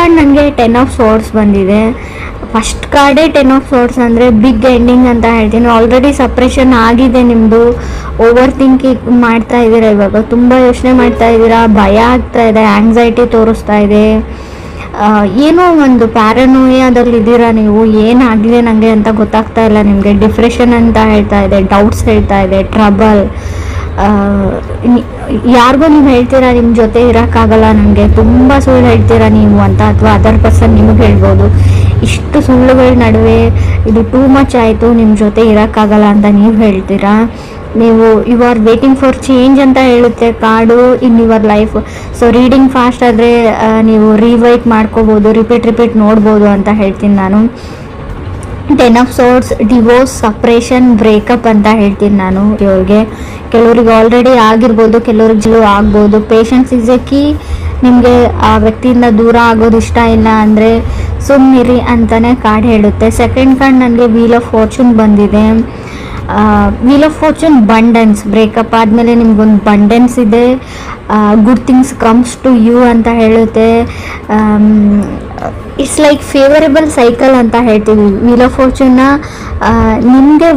Card ನನಗೆ 10 of swords ಬಂದಿದೆ. First ಕಾರ್ಡೇ 10 of source ಅಂದರೆ ಬಿಗ್ ಎಂಡಿಂಗ್ ಅಂತ ಹೇಳ್ತೀನಿ. ಆಲ್ರೆಡಿ ಸಪ್ರೆಷನ್ ಆಗಿದೆ ನಿಮ್ಮದು, ಓವರ್ ಥಿಂಕಿಂಗ್ ಮಾಡ್ತಾ ಇದ್ದೀರಾ, ಇವಾಗ ತುಂಬ ಯೋಚನೆ ಮಾಡ್ತಾ ಇದ್ದೀರಾ, ಭಯ ಆಗ್ತಾ ಇದೆ, ಆಂಗ್ಸೈಟಿ ತೋರಿಸ್ತಾ ಇದೆ, ಏನೋ ಒಂದು ಪ್ಯಾರನೋಯಾದಲ್ಲಿ ಇದ್ದೀರಾ ನೀವು. ಏನಾಗಿದೆ ನನಗೆ ಅಂತ ಗೊತ್ತಾಗ್ತಾ ಇಲ್ಲ ನಿಮಗೆ. ಡಿಪ್ರೆಷನ್ ಅಂತ ಹೇಳ್ತಾ ಇದೆ, ಡೌಟ್ಸ್ ಹೇಳ್ತಾ ಇದೆ, ಟ್ರಬಲ್. ಯಾರಿಗೋ ನೀವು ಹೇಳ್ತೀರಾ ನಿಮ್ಮ ಜೊತೆ ಇರೋಕ್ಕಾಗಲ್ಲ ನನಗೆ, ತುಂಬ ಸುಳ್ಳು ಹೇಳ್ತೀರಾ ನೀವು ಅಂತ, ಅಥವಾ ಅದರ್ ಪರ್ಸನ್ ನಿಮಗೆ ಹೇಳ್ಬೋದು. ಇಷ್ಟು ಸುಳ್ಳುಗಳ ನಡುವೆ ಇದು ಟೂ ಮಚ್ ಆಯಿತು, ನಿಮ್ಮ ಜೊತೆ ಇರೋಕ್ಕಾಗಲ್ಲ ಅಂತ ನೀವು ಹೇಳ್ತೀರಾ. ನೀವು you are waiting for change ಅಂತ ಹೇಳುತ್ತೆ card in your life. So reading fast ಆದರೆ ನೀವು ರಿವೈಟ್ ಮಾಡ್ಕೋಬೋದು, ರಿಪೀಟ್ ನೋಡ್ಬೋದು ಅಂತ ಹೇಳ್ತೀನಿ ನಾನು. 10 of swords divorce, separation, breakup ಅಂತ ಹೇಳ್ತೀನಿ ನಾನು ಇವ್ರಿಗೆ. ಕೆಲವ್ರಿಗೆ ಆಲ್ರೆಡಿ ಆಗಿರ್ಬೋದು, ಕೆಲವ್ರಿಗೆ ಆಗ್ಬೋದು. Patience is a key. ನಿಮಗೆ ಆ ವ್ಯಕ್ತಿಯಿಂದ ದೂರ ಆಗೋದು ಇಷ್ಟ ಇಲ್ಲ ಅಂದರೆ ಸುಮ್ಮನಿರಿ ಅಂತಲೇ ಕಾರ್ಡ್ ಹೇಳುತ್ತೆ. ಸೆಕೆಂಡ್ ಕಾರ್ಡ್ ನನಗೆ ವೀಲ್ ಆಫ್ ಫಾರ್ಚೂನ್ ಬಂದಿದೆ. Wheel of fortune abundance, breakup ಆದಮೇಲೆ ನಿಮ್ಗೊಂದು ಬಂಡೆನ್ಸ್ ಇದೆ, good things comes to you ಅಂತ ಹೇಳುತ್ತೆ. ಇಟ್ಸ್ ಲೈಕ್ ಫೇವರೇಬಲ್ ಸೈಕಲ್ ಅಂತ ಹೇಳ್ತೀವಿ. ವೀಲ್ ಆಫ್ ಫಾರ್ಚೂನ್ನ ನಿಮಗೆ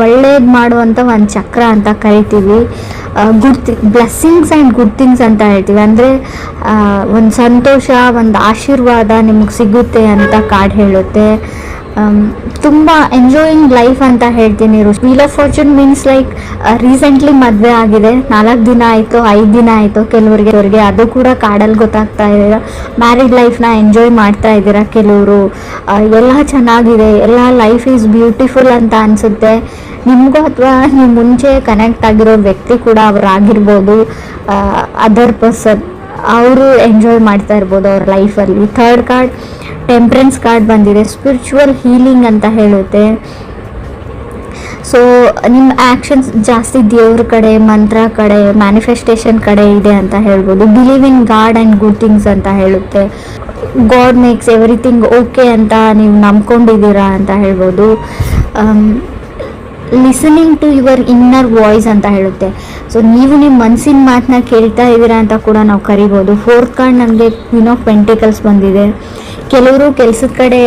ಒಳ್ಳೇದು ಮಾಡುವಂಥ ಒಂದು ಚಕ್ರ ಅಂತ ಕರಿತೀವಿ. ಬ್ಲೆಸ್ಸಿಂಗ್ಸ್ ಆ್ಯಂಡ್ ಗುಡ್ ಥಿಂಗ್ಸ್ ಅಂತ ಹೇಳ್ತೀವಿ. ಅಂದರೆ ಒಂದು ಸಂತೋಷ, ಒಂದು ಆಶೀರ್ವಾದ ನಿಮಗೆ ಸಿಗುತ್ತೆ ಅಂತ ಕಾರ್ಡ್ ಹೇಳುತ್ತೆ. ತುಂಬ ಎಂಜಾಯಿಂಗ್ ಲೈಫ್ ಅಂತ ಹೇಳ್ತೀನಿ. Wheel of fortune means like recently ಮದುವೆ ಆಗಿದೆ, 4 ದಿನ ಆಯಿತು, 5 ದಿನ ಆಯಿತು ಕೆಲವರಿಗೆ, ಅದು ಕೂಡ ಕಾರ್ಡಲ್ಲಿ ಗೊತ್ತಾಗ್ತಾ ಇದೆ. ಮ್ಯಾರಿಡ್ ಲೈಫ್ನ ಎಂಜಾಯ್ ಮಾಡ್ತಾ ಇದ್ದೀರಾ ಕೆಲವರು, ಎಲ್ಲ ಚೆನ್ನಾಗಿದೆ, ಎಲ್ಲ ಲೈಫ್ ಈಸ್ ಬ್ಯೂಟಿಫುಲ್ ಅಂತ ಅನಿಸುತ್ತೆ ನಿಮಗೂ, ಅಥವಾ ನೀವು ಮುಂಚೆ ಕನೆಕ್ಟ್ ಆಗಿರೋ ವ್ಯಕ್ತಿ ಕೂಡ ಅವರಾಗಿರ್ಬೋದು, ಅದರ್ ಪರ್ಸನ್, ಅವರು ಎಂಜಾಯ್ ಮಾಡ್ತಾ ಇರ್ಬೋದು ಅವ್ರ ಲೈಫಲ್ಲಿ. ಥರ್ಡ್ ಕಾರ್ಡ್ ಟೆಂಪ್ರೆನ್ಸ್ ಕಾರ್ಡ್ ಬಂದಿದೆ, ಸ್ಪಿರಿಚುವಲ್ ಹೀಲಿಂಗ್ ಅಂತ ಹೇಳುತ್ತೆ. ಸೊ ನಿಮ್ಮ ಆ್ಯಕ್ಷನ್ಸ್ ಜಾಸ್ತಿ ದೇವ್ರ ಕಡೆ, ಮಂತ್ರ ಕಡೆ, ಮ್ಯಾನಿಫೆಸ್ಟೇಷನ್ ಕಡೆ ಇದೆ ಅಂತ ಹೇಳ್ಬೋದು. Believe in god and good things ಅಂತ ಹೇಳುತ್ತೆ. ಗಾಡ್ ಮೇಕ್ಸ್ ಎವ್ರಿಥಿಂಗ್ ಓಕೆ ಅಂತ ನೀವು ನಂಬ್ಕೊಂಡಿದ್ದೀರಾ ಅಂತ ಹೇಳ್ಬೋದು. Listening to your inner voice ಅಂತ ಹೇಳುತ್ತೆ. ಸೊ ನೀವು ನಿಮ್ಮ ಮನಸ್ಸಿನ ಮಾತನ್ನ ಕೇಳ್ತಾ ಇದ್ದೀರಾ ಅಂತ ಕೂಡ ನಾವು ಕರಿಬೋದು. ಫೋರ್ತ್ ಕಾರ್ಡ್ ನಮಗೆ ಕ್ವೀನ್ ಆಫ್ ಪೆಂಟಿಕಲ್ಸ್ ಬಂದಿದೆ. ಕೆಲವರು ಕೆಲಸದ ಕಡೆ,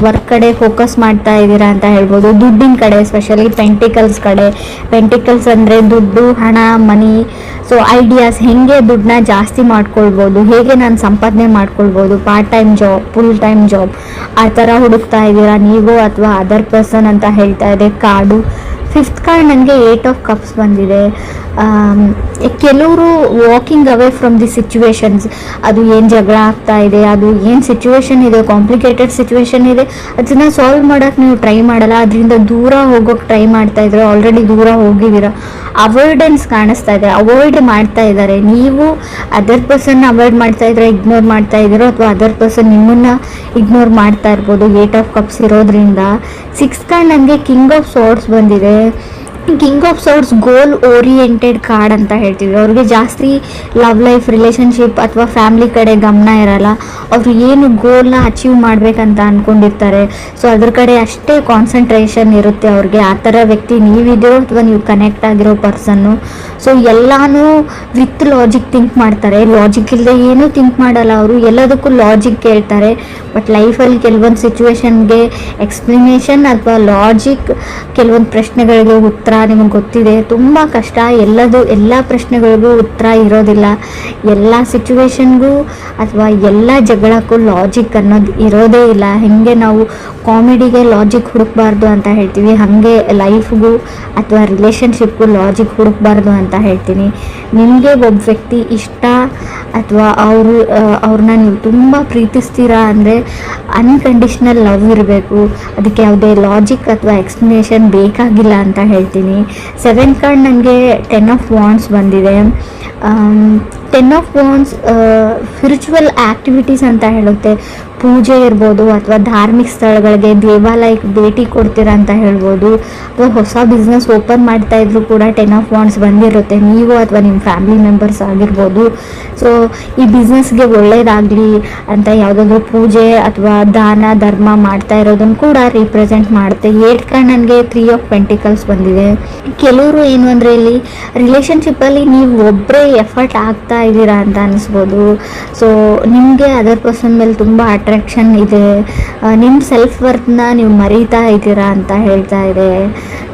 ವರ್ಕ್ ಕಡೆ ಫೋಕಸ್ ಮಾಡ್ತಾ ಇದ್ದೀರಾ ಅಂತ ಹೇಳ್ಬೋದು. ದುಡ್ಡಿನ ಕಡೆ, ಎಸ್ಪೆಷಲಿ ಪೆಂಟಿಕಲ್ಸ್ ಕಡೆ. ಪೆಂಟಿಕಲ್ಸ್ ಅಂದರೆ ದುಡ್ಡು, ಹಣ, ಮನಿ. ಸೊ ಐಡಿಯಾಸ್, ಹೇಗೆ ದುಡ್ಡನ್ನ ಜಾಸ್ತಿ ಮಾಡ್ಕೊಳ್ಬೋದು, ಹೇಗೆ ನಾನು ಸಂಪಾದನೆ ಮಾಡ್ಕೊಳ್ಬೋದು, part time job, full time job, ಆ ಥರ ಹುಡುಕ್ತಾ ಇದ್ದೀರಾ ನೀವು ಅಥವಾ ಅದರ್ ಪರ್ಸನ್ ಅಂತ ಹೇಳ್ತಾ ಇದೆ ಕಾರ್ಡು. ಫಿಫ್ತ್ ಕಾರ್ಡ್ ನನಗೆ 8 ಆಫ್ ಕಪ್ಸ್ ಬಂದಿದೆ. ಕೆಲವರು walking away from the situations. ಅದು ಏನು ಜಗಳ ಆಗ್ತಾ ಇದೆ, ಅದು ಏನು ಸಿಚುವೇಶನ್ ಇದೆ, ಕಾಂಪ್ಲಿಕೇಟೆಡ್ ಸಿಚುವೇಶನ್ ಇದೆ, ಅದನ್ನು ಸಾಲ್ವ್ ಮಾಡೋಕ್ಕೆ ನೀವು ಟ್ರೈ ಮಾಡಲ್ಲ, ಅದರಿಂದ ದೂರ ಹೋಗೋಕ್ಕೆ ಟ್ರೈ ಮಾಡ್ತಾ ಇದ್ರೆ, ಆಲ್ರೆಡಿ ದೂರ ಹೋಗಿದ್ದೀರಾ. ಅವಾಯ್ಡೆನ್ಸ್ ಕಾಣಿಸ್ತಾ ಇದೆ, ಅವಾಯ್ಡ್ ಮಾಡ್ತಾ ಇದ್ದಾರೆ. ನೀವು ಅದರ್ ಪರ್ಸನ್ನ ಅವಾಯ್ಡ್ ಮಾಡ್ತಾ ಇದ್ರೆ, ಇಗ್ನೋರ್ ಮಾಡ್ತಾ ಇದ್ದೀರೋ, ಅಥವಾ ಅದರ್ ಪರ್ಸನ್ ನಿಮ್ಮನ್ನು ಇಗ್ನೋರ್ ಮಾಡ್ತಾ ಇರ್ಬೋದು 8 ಆಫ್ ಕಪ್ಸ್ ಇರೋದ್ರಿಂದ. ಸಿಕ್ಸ್ ಕಾರ್ಡ್ ನನಗೆ ಕಿಂಗ್ ಆಫ್ ಸೋರ್ಸ್ ಬಂದಿದೆ. King of swords goal oriented card ಅಂತ ಹೇಳ್ತೀವಿ. ಅವ್ರಿಗೆ ಜಾಸ್ತಿ ಲವ್ ಲೈಫ್, ರಿಲೇಷನ್ಶಿಪ್ ಅಥವಾ ಫ್ಯಾಮಿಲಿ ಕಡೆ ಗಮನ ಇರಲ್ಲ. ಅವರು ಏನು ಗೋಲ್ನ ಅಚೀವ್ ಮಾಡಬೇಕಂತ ಅಂದ್ಕೊಂಡಿರ್ತಾರೆ, ಸೊ ಅದ್ರ ಕಡೆ ಅಷ್ಟೇ ಕಾನ್ಸಂಟ್ರೇಷನ್ ಇರುತ್ತೆ ಅವ್ರಿಗೆ. ಆ ಥರ ವ್ಯಕ್ತಿ ನೀವಿದೆಯೋ ಅಥವಾ ನೀವು ಕನೆಕ್ಟ್ ಆಗಿರೋ ಪರ್ಸನ್ನು. ಸೊ ಎಲ್ಲನೂ ವಿತ್ ಲಾಜಿಕ್ ಥಿಂಕ್ ಮಾಡ್ತಾರೆ, ಲಾಜಿಕ್ ಇಲ್ಲದೆ ಏನೂ ಥಿಂಕ್ ಮಾಡಲ್ಲ ಅವರು, ಎಲ್ಲದಕ್ಕೂ ಲಾಜಿಕ್ ಕೇಳ್ತಾರೆ. ಬಟ್ ಲೈಫಲ್ಲಿ ಕೆಲವೊಂದು ಸಿಚುವೇಶನ್ಗೆ ಎಕ್ಸ್ಪ್ಲನೇಷನ್ ಅಥವಾ ಲಾಜಿಕ್, ಕೆಲವೊಂದು ಪ್ರಶ್ನೆಗಳಿಗೆ ಉತ್ತರ ನಿಮಗೆ ಗೊತ್ತಿದೆ. ತುಂಬ ಕಷ್ಟ, ಎಲ್ಲ ಪ್ರಶ್ನೆಗಳಿಗೂ ಉತ್ತರ ಇರೋದಿಲ್ಲ. ಎಲ್ಲ ಸಿಚುವೇಶನ್ಗೂ ಅಥವಾ ಎಲ್ಲ ಜಗಳಕ್ಕೂ ಲಾಜಿಕ್ ಅನ್ನೋದು ಇರೋದೇ ಇಲ್ಲ. ಹೇಗೆ ನಾವು ಕಾಮಿಡಿಗೆ ಲಾಜಿಕ್ ಹುಡುಕಬಾರ್ದು ಅಂತ ಹೇಳ್ತೀವಿ, ಹಾಗೆ ಲೈಫ್ಗೂ ಅಥವಾ ರಿಲೇಷನ್ಶಿಪ್ಗೂ ಲಾಜಿಕ್ ಹುಡುಕಬಾರ್ದು ಅಂತ ಹೇಳ್ತೀನಿ. ನಿಮಗೆ ಒಬ್ಬ ವ್ಯಕ್ತಿ ಇಷ್ಟ ಅಥವಾ ಅವ್ರನ್ನ ನೀವು ತುಂಬ ಪ್ರೀತಿಸ್ತೀರಾ ಅಂದರೆ ಅನ್ಕಂಡೀಷ್ನಲ್ ಲವ್ ಇರಬೇಕು. ಅದಕ್ಕೆ ಯಾವುದೇ ಲಾಜಿಕ್ ಅಥವಾ ಎಕ್ಸ್ಪ್ಲನೇಷನ್ ಬೇಕಾಗಿಲ್ಲ ಅಂತ ಹೇಳ್ತೀನಿ. 7th ಕಾರ್ಡ್ ನನಗೆ 10 ಆಫ್ ವಾಂಡ್ಸ್ ಬಂದಿದೆ. 10 ಆಫ್ ವಾಂಡ್ಸ್ ಸ್ಪಿರಿಚುವಲ್ ಆ್ಯಕ್ಟಿವಿಟೀಸ್ ಅಂತ ಹೇಳುತ್ತೆ. ಪೂಜೆ ಇರ್ಬೋದು, ಅಥವಾ ಧಾರ್ಮಿಕ ಸ್ಥಳಗಳಿಗೆ, ದೇವಾಲಯಕ್ಕೆ ಭೇಟಿ ಕೊಡ್ತೀರಾ ಅಂತ ಹೇಳ್ಬೋದು. ಅಥವಾ ಹೊಸ ಬಿಸ್ನೆಸ್ ಓಪನ್ ಮಾಡ್ತಾ ಇದ್ರು ಕೂಡ 10 ಆಫ್ ವಾಂಡ್ಸ್ ಬಂದಿರುತ್ತೆ, ನೀವು ಅಥವಾ ನಿಮ್ಮ ಫ್ಯಾಮಿಲಿ ಮೆಂಬರ್ಸ್ ಆಗಿರ್ಬೋದು. ಸೊ ಈ ಬಿಸ್ನೆಸ್ಗೆ ಒಳ್ಳೇದಾಗಲಿ ಅಂತ ಯಾವುದಾದ್ರೂ ಪೂಜೆ ಅಥವಾ ದಾನ ಧರ್ಮ ಮಾಡ್ತಾ ಇರೋದನ್ನು ಕೂಡ ರಿಪ್ರೆಸೆಂಟ್ ಮಾಡುತ್ತೆ. 8th ಕಾರ್ಡ್ ನನಗೆ 3 ಆಫ್ ಪೆಂಟಿಕಲ್ಸ್ ಬಂದಿದೆ. ಕೆಲವರು ಏನು ಅಂದರೆ ಇಲ್ಲಿ ರಿಲೇಷನ್ಶಿಪ್ಪಲ್ಲಿ ನೀವು ಒಬ್ಬರೇ ಎಫರ್ಟ್ ಆಗ್ತಾ ಇದ್ದೀರಾ ಅಂತ ಅನಿಸ್ಬೋದು. ಸೊ ನಿಮಗೆ ಅದರ್ ಪರ್ಸನ್ ಮೇಲೆ ತುಂಬ ಅಟ್ರಾಕ್ಷನ್ ಇದೆ, ನಿಮ್ಮ ಸೆಲ್ಫ್ ವರ್ತ್ನ ನೀವು ಮರೀತಾ ಇದ್ದೀರಾ ಅಂತ ಹೇಳ್ತಾ ಇದೆ.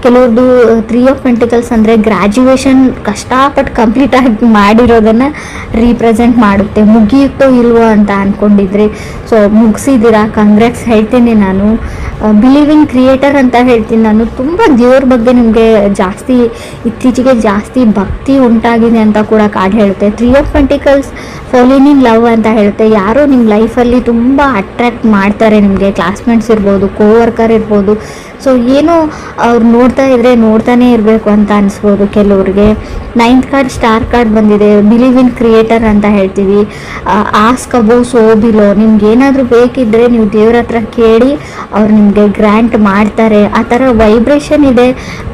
ಕೆಲವ್ರದ್ದು 3 ಆಫ್ ಪೆಂಟಿಕಲ್ಸ್ ಅಂದರೆ ಗ್ರ್ಯಾಜುಯೇಷನ್ ಕಷ್ಟಪಟ್ಟು ಕಂಪ್ಲೀಟ್ ಆಗಿ ಮಾಡಿರೋದನ್ನು ರೀಪ್ರೆಸೆಂಟ್ ಮಾಡುತ್ತೆ. ಮುಗಿಯುತ್ತೋ ಇಲ್ವೋ ಅಂತ ಅಂದ್ಕೊಂಡಿದ್ರಿ, ಸೊ ಮುಗಿಸಿದ್ದೀರಾ, ಕಂಗ್ರಾಟ್ಸ್ ಹೇಳ್ತೀನಿ ನಾನು. ಬಿಲೀವಿಂಗ್ ಕ್ರಿಯೇಟರ್ ಅಂತ ಹೇಳ್ತೀನಿ ನಾನು. ತುಂಬ ದೇವ್ರ ಬಗ್ಗೆ ನಿಮಗೆ ಜಾಸ್ತಿ ಇತ್ತೀಚೆಗೆ ಜಾಸ್ತಿ ಭಕ್ತಿ ಉಂಟಾಗಿದೆ ಅಂತ ಕೂಡ ಕಾರ್ಡ್ ಹೇಳುತ್ತೆ. 3 of pentacles falling in love ಅಂತ ಹೇಳುತ್ತೆ. ಯಾರೋ ನಿಮ್ಮ ಲೈಫಲ್ಲಿ ತುಂಬ ಅಟ್ರ್ಯಾಕ್ಟ್ ಮಾಡ್ತಾರೆ, ನಿಮಗೆ ಕ್ಲಾಸ್ಮೇಟ್ಸ್ ಇರ್ಬೋದು, ಕೋವರ್ಕರ್ ಇರ್ಬೋದು. ಸೊ ಏನೋ ಅವ್ರು ನೋಡ್ತಾ ಇದ್ರೆ ನೋಡ್ತಾನೆ ಇರಬೇಕು ಅಂತ ಅನಿಸ್ಬೋದು ಕೆಲವ್ರಿಗೆ. 9th ಕಾರ್ಡ್ ಸ್ಟಾರ್ ಕಾರ್ಡ್ ಬಂದಿದೆ. ಬಿಲೀವ್ ಇನ್ ಕ್ರಿಯೇಟರ್ ಅಂತ ಹೇಳ್ತೀವಿ. Ask above so below. ನಿಮ್ಗೆ ಏನಾದರೂ ಬೇಕಿದ್ದರೆ ನೀವು ದೇವ್ರ ಹತ್ರ ಕೇಳಿ ಅವ್ರು ನಿಮಗೆ ಗ್ರ್ಯಾಂಟ್ ಮಾಡ್ತಾರೆ. ಆ ಥರ ವೈಬ್ರೇಷನ್ ಇದೆ.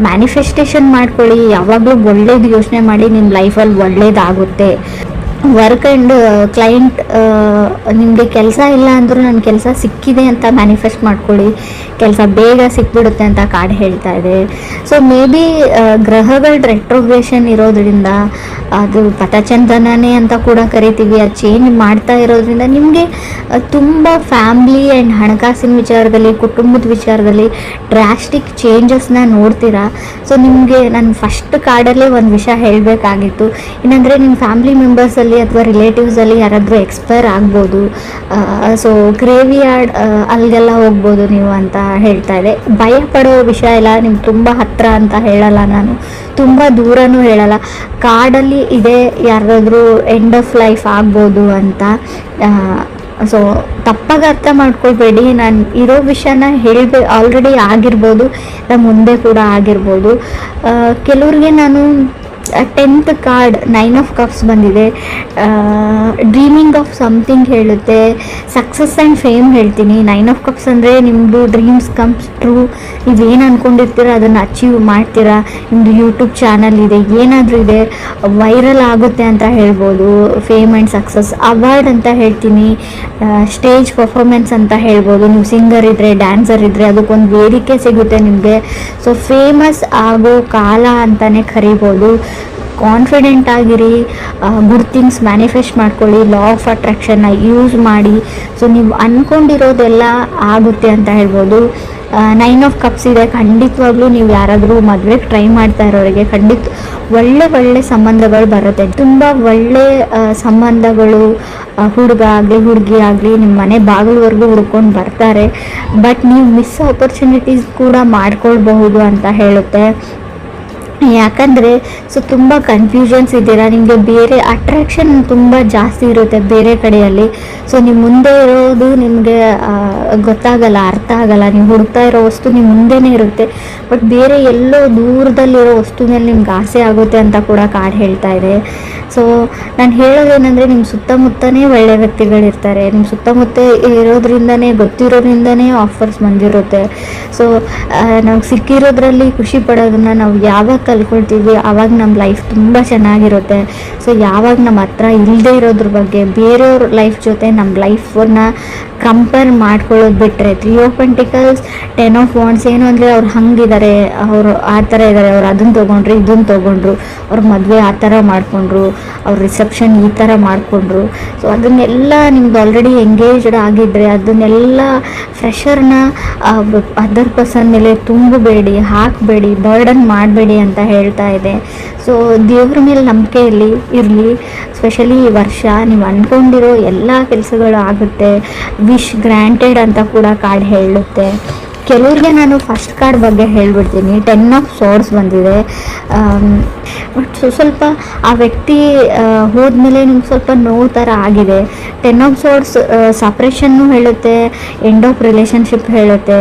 ಮ್ಯಾನಿಫೆಸ್ಟೇಷನ್ ಮಾಡ್ಕೊಳ್ಳಿ, ಯಾವಾಗಲೂ ಒಳ್ಳೇದು ಯೋಚನೆ ಮಾಡಿ, ನಿಮ್ಮ ಲೈಫಲ್ಲಿ ಒಳ್ಳೇದಾಗುತ್ತೆ. ವರ್ಕ್ ಆ್ಯಂಡ್ ಕ್ಲೈಂಟ್, ನಿಮಗೆ ಕೆಲಸ ಇಲ್ಲ ಅಂದರೂ ನನ್ನ ಕೆಲಸ ಸಿಕ್ಕಿದೆ ಅಂತ ಮ್ಯಾನಿಫೆಸ್ಟ್ ಮಾಡ್ಕೊಳ್ಳಿ, ಕೆಲಸ ಬೇಗ ಸಿಕ್ಬಿಡುತ್ತೆ ಅಂತ ಕಾರ್ಡ್ ಹೇಳ್ತಾ ಇದೆ. ಸೊ ಮೇ ಬಿ ಗ್ರಹಗಳ ರೆಟ್ರೋಗ್ರೇಷನ್ ಇರೋದ್ರಿಂದ, ಅದು ಪಥಚಂದನನೇ ಅಂತ ಕೂಡ ಕರಿತೀವಿ, ಅದು ಚೇಂಜ್ ಮಾಡ್ತಾ ಇರೋದ್ರಿಂದ ನಿಮಗೆ ತುಂಬ ಫ್ಯಾಮ್ಲಿ ಆ್ಯಂಡ್ ಹಣಕಾಸಿನ ವಿಚಾರದಲ್ಲಿ, ಕುಟುಂಬದ ವಿಚಾರದಲ್ಲಿ ಡ್ರಾಸ್ಟಿಕ್ ಚೇಂಜಸ್ನ ನೋಡ್ತೀರಾ. ಸೊ ನಿಮಗೆ ನಾನು ಫಸ್ಟ್ ಕಾರ್ಡಲ್ಲೇ ಒಂದು ವಿಷಯ ಹೇಳಬೇಕಾಗಿತ್ತು. ಏನಂದರೆ ನಿಮ್ಮ ಫ್ಯಾಮಿಲಿ ಮೆಂಬರ್ಸಲ್ಲಿ ಅಥವಾ ರಿಲೇಟಿವ್ಸಲ್ಲಿ ಯಾರಾದರೂ ಎಕ್ಸ್ಪೈರ್ ಆಗ್ಬೋದು. ಸೊ ಗ್ರೇವಿ ಯಾರ್ಡ್ ಅಲ್ಲಿಗೆಲ್ಲ ಹೋಗ್ಬೋದು ನೀವು ಅಂತ ಹೇಳ್ತಾ ಇದೆ. ಭಯ ಪಡೋ ವಿಷಯ ಇಲ್ಲ, ನಿಮ್ಗೆ ತುಂಬ ಹತ್ತಿರ ಅಂತ ಹೇಳಲ್ಲ ನಾನು, ತುಂಬ ದೂರನೂ ಹೇಳಲ್ಲ. ಕಾರ್ಡಲ್ಲಿ ಇದೆ ಯಾರಾದರೂ ಎಂಡ್ ಆಫ್ ಲೈಫ್ ಆಗ್ಬೋದು ಅಂತ. ಸೊ ತಪ್ಪಾಗಿ ಅರ್ಥ ಮಾಡ್ಕೊಳ್ಬೇಡಿ, ನಾನು ಇರೋ ವಿಷಯನ ಆಲ್ರೆಡಿ ಆಗಿರ್ಬೋದು, ಮುಂದೆ ಕೂಡ ಆಗಿರ್ಬೋದು. ಕೆಲವ್ರಿಗೆ ನಾನು 10th ಕಾರ್ಡ್ 9 ಆಫ್ ಕಪ್ಸ್ ಬಂದಿದೆ. ಡ್ರೀಮಿಂಗ್ ಆಫ್ ಸಮಥಿಂಗ್ ಹೇಳುತ್ತೆ, ಸಕ್ಸಸ್ ಆ್ಯಂಡ್ ಫೇಮ್ ಹೇಳ್ತೀನಿ. 9 ಆಫ್ ಕಪ್ಸ್ ಅಂದರೆ ನಿಮ್ಮದು ಡ್ರೀಮ್ಸ್ ಕಮ್ಸ್ ಟ್ರೂ. ನೀವೇನು ಅಂದ್ಕೊಂಡಿರ್ತೀರ ಅದನ್ನು ಅಚೀವ್ ಮಾಡ್ತೀರಾ. ನಿಮ್ಮದು ಯೂಟ್ಯೂಬ್ ಚಾನಲ್ ಇದೆ, ಏನಾದರೂ ಇದೆ, ವೈರಲ್ ಆಗುತ್ತೆ ಅಂತ ಹೇಳ್ಬೋದು. Fame and success. ಅವಾರ್ಡ್ ಅಂತ ಹೇಳ್ತೀನಿ, ಸ್ಟೇಜ್ ಪರ್ಫಾರ್ಮೆನ್ಸ್ ಅಂತ ಹೇಳ್ಬೋದು. ನೀವು ಸಿಂಗರ್ ಇದ್ದರೆ, ಡ್ಯಾನ್ಸರ್ ಇದ್ದರೆ ಅದಕ್ಕೊಂದು ವೇದಿಕೆ ಸಿಗುತ್ತೆ ನಿಮಗೆ. ಸೊ ಫೇಮಸ್ ಆಗೋ ಕಾಲ ಅಂತಲೇ ಕರಿಬೋದು. ಕಾನ್ಫಿಡೆಂಟ್ ಆಗಿರಿ, ಗುಡ್ ಥಿಂಗ್ಸ್ ಮ್ಯಾನಿಫೆಸ್ಟ್ ಮಾಡ್ಕೊಳ್ಳಿ, ಲಾ ಆಫ್ ಅಟ್ರಾಕ್ಷನ್ನ ಯೂಸ್ ಮಾಡಿ. ಸೊ ನೀವು ಅಂದ್ಕೊಂಡಿರೋದೆಲ್ಲ ಆಗುತ್ತೆ ಅಂತ ಹೇಳ್ಬೋದು. 9 ಆಫ್ ಕಪ್ಸ್ ಇದೆ. ಖಂಡಿತವಾಗ್ಲೂ ನೀವು ಯಾರಾದರೂ ಮದುವೆಗೆ ಟ್ರೈ ಮಾಡ್ತಾ ಇರೋರಿಗೆ ಖಂಡಿತ ಒಳ್ಳೆ ಸಂಬಂಧಗಳು ಬರುತ್ತೆ. ತುಂಬ ಒಳ್ಳೆ ಸಂಬಂಧಗಳು, ಹುಡುಗ ಆಗಲಿ ಹುಡುಗಿ ಆಗಲಿ ನಿಮ್ಮ ಮನೆ ಬಾಗಿಲವರೆಗೂ ಹುಡ್ಕೊಂಡು ಬರ್ತಾರೆ. ಬಟ್ ನೀವು ಮಿಸ್ ಆಪರ್ಚುನಿಟೀಸ್ ಕೂಡ ಮಾಡ್ಕೊಳ್ಬಹುದು ಅಂತ ಹೇಳುತ್ತೆ. ಯಾಕಂದರೆ ಸೊ ತುಂಬ ಕನ್ಫ್ಯೂಷನ್ಸ್ ಇದ್ದೀರಾ, ನಿಮಗೆ ಬೇರೆ ಅಟ್ರಾಕ್ಷನ್ ತುಂಬ ಜಾಸ್ತಿ ಇರುತ್ತೆ ಬೇರೆ ಕಡೆಯಲ್ಲಿ. ಸೊ ನೀವು ಮುಂದೆ ಇರೋದು ನಿಮಗೆ ಗೊತ್ತಾಗಲ್ಲ, ಅರ್ಥ ಆಗಲ್ಲ. ನೀವು ಹುಡುಕ್ತಾ ಇರೋ ವಸ್ತು ನಿಮ್ಮ ಮುಂದೆನೇ ಇರುತ್ತೆ, ಬಟ್ ಬೇರೆ ಎಲ್ಲೋ ದೂರದಲ್ಲಿರೋ ವಸ್ತು ಮೇಲೆ ನಿಮ್ಗೆ ಆಸೆ ಆಗುತ್ತೆ ಅಂತ ಕೂಡ ಕಾರ್ಡ್ ಹೇಳ್ತಾ ಇದೆ. ಸೊ ನಾನು ಹೇಳೋದೇನೆಂದರೆ ನಿಮ್ಮ ಸುತ್ತಮುತ್ತನೇ ಒಳ್ಳೆ ವ್ಯಕ್ತಿಗಳಿರ್ತಾರೆ. ನಿಮ್ಮ ಸುತ್ತಮುತ್ತ ಇರೋದ್ರಿಂದನೇ, ಗೊತ್ತಿರೋದ್ರಿಂದನೇ ಆಫರ್ಸ್ ಬಂದಿರುತ್ತೆ. ಸೊ ನಾವು ಸಿಕ್ಕಿರೋದ್ರಲ್ಲಿ ಖುಷಿ ಪಡೋದನ್ನು ನಾವು ಯಾವಾಗ ಕಲ್ಕೊಳ್ತೀವಿ ಆವಾಗ ನಮ್ಮ ಲೈಫ್ ತುಂಬ ಚೆನ್ನಾಗಿರುತ್ತೆ. ಸೊ ಯಾವಾಗ ನಮ್ಮ ಹತ್ರ ಇಲ್ಲದೆ ಇರೋದ್ರ ಬಗ್ಗೆ ಬೇರೆಯವ್ರ ಲೈಫ್ ಜೊತೆ ನಮ್ಮ ಲೈಫನ್ನು ಕಂಪೇರ್ ಮಾಡ್ಕೊಳ್ಳೋದು ಬಿಟ್ಟರೆ, 3 ಆಫ್ ಪೆಂಟಿಕಲ್ಸ್ 10 ಆಫ್ ವಾಂಡ್ಸ್ ಏನು ಅಂದರೆ ಅವ್ರು ಹಂಗಿದ್ದಾರೆ, ಅವರು ಆ ಥರ ಇದ್ದಾರೆ, ಅವ್ರು ಅದನ್ನು ತೊಗೊಂಡ್ರು ಇದನ್ನು ತೊಗೊಂಡ್ರು, ಅವ್ರ ಮದುವೆ ಆ ಥರ ಮಾಡಿಕೊಂಡ್ರು, ಅವ್ರ ರಿಸೆಪ್ಷನ್ ಈ ಥರ ಮಾಡಿಕೊಂಡ್ರು. ಸೊ ಅದನ್ನೆಲ್ಲ ನಿಮ್ದು ಆಲ್ರೆಡಿ ಎಂಗೇಜ್ಡ್ ಆಗಿದ್ದರೆ ಅದನ್ನೆಲ್ಲ ಫ್ರೆಷರ್ನ ಅದರ್ ಪರ್ಸನ್ ಮೇಲೆ ತುಂಬಬೇಡಿ, ಹಾಕಬೇಡಿ, ಬರ್ಡನ್ ಮಾಡಬೇಡಿ ಅಂತ ಹೇಳ್ತಾ ಇದೆ. ಸೊ ದೇವ್ರ ಮೇಲೆ ನಂಬಿಕೆ ಇರಲಿ. ಸ್ಪೆಷಲಿ ಈ ವರ್ಷ ನೀವು ಅಂದ್ಕೊಂಡಿರೋ ಎಲ್ಲ ಕೆಲಸಗಳು ಆಗುತ್ತೆ. ವಿಶ್ ಗ್ರ್ಯಾಂಟೆಡ್ ಅಂತ ಕೂಡ ಕಾರ್ಡ್ ಹೇಳುತ್ತೆ. ಕೆಲವ್ರಿಗೆ ನಾನು ಫಸ್ಟ್ ಕಾರ್ಡ್ ಬಗ್ಗೆ ಹೇಳ್ಬಿಡ್ತೀನಿ. 10 ಆಫ್ ಸೋರ್ಸ್ ಬಂದಿದೆ. ಬಟ್ ಸ್ವಲ್ಪ ಆ ವ್ಯಕ್ತಿ ಹೋದ್ಮೇಲೆ ನಿಮ್ಗೆ ಸ್ವಲ್ಪ ನೋವು ಥರ ಆಗಿದೆ. 10 ಆಫ್ ಸೋರ್ಸ್ ಸಪ್ರೇಷನ್ನು ಹೇಳುತ್ತೆ, ಎಂಡ್ ಆಫ್ ರಿಲೇಷನ್ಶಿಪ್ ಹೇಳುತ್ತೆ.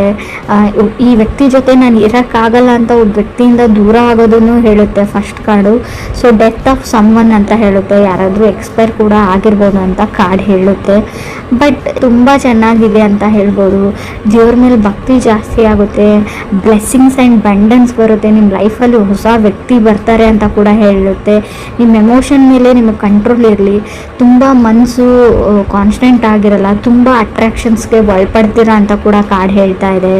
ಈ ವ್ಯಕ್ತಿ ಜೊತೆ ನಾನು ಇರೋಕ್ಕಾಗಲ್ಲ ಅಂತ ಒಬ್ಬ ವ್ಯಕ್ತಿಯಿಂದ ದೂರ ಆಗೋದನ್ನು ಹೇಳುತ್ತೆ first card. So death of someone ಅಂತ ಹೇಳುತ್ತೆ, ಯಾರಾದರೂ ಎಕ್ಸ್ಪೈರ್ ಕೂಡ ಆಗಿರ್ಬೋದು ಅಂತ ಕಾರ್ಡ್ ಹೇಳುತ್ತೆ. ಬಟ್ ತುಂಬ ಚೆನ್ನಾಗಿದೆ ಅಂತ ಹೇಳ್ಬೋದು. ದೇವ್ರ ಮೇಲೆ ಭಕ್ತಿ ಜಾಸ್ತಿ ಆಗುತ್ತೆ, ಬ್ಲೆಸ್ಸಿಂಗ್ಸ್ ಆ್ಯಂಡ್ ಬಂಡನ್ಸ್ ಬರುತ್ತೆ, ನಿಮ್ಮ ಲೈಫಲ್ಲಿ ಹೊಸ ವ್ಯಕ್ತಿ ಬರ್ತಾರೆ ಅಂತ ಕೂಡ ಹೇಳುತ್ತೆ. ನಿಮ್ಮ ಎಮೋಷನ್ ಮೇಲೆ ನಿಮಗೆ ಕಂಟ್ರೋಲ್ ಇರಲಿ. ತುಂಬ ಮನಸ್ಸು ಕಾನ್ಸ್ಟೆಂಟ್ ಆಗಿರಲ್ಲ, ತುಂಬ ಅಟ್ರಾಕ್ಷನ್ಸ್ಗೆ ಒಳಪಡ್ತೀರಾ ಅಂತ ಕೂಡ ಕಾರ್ಡ್ ಹೇಳ್ತಾ ಇದೆ.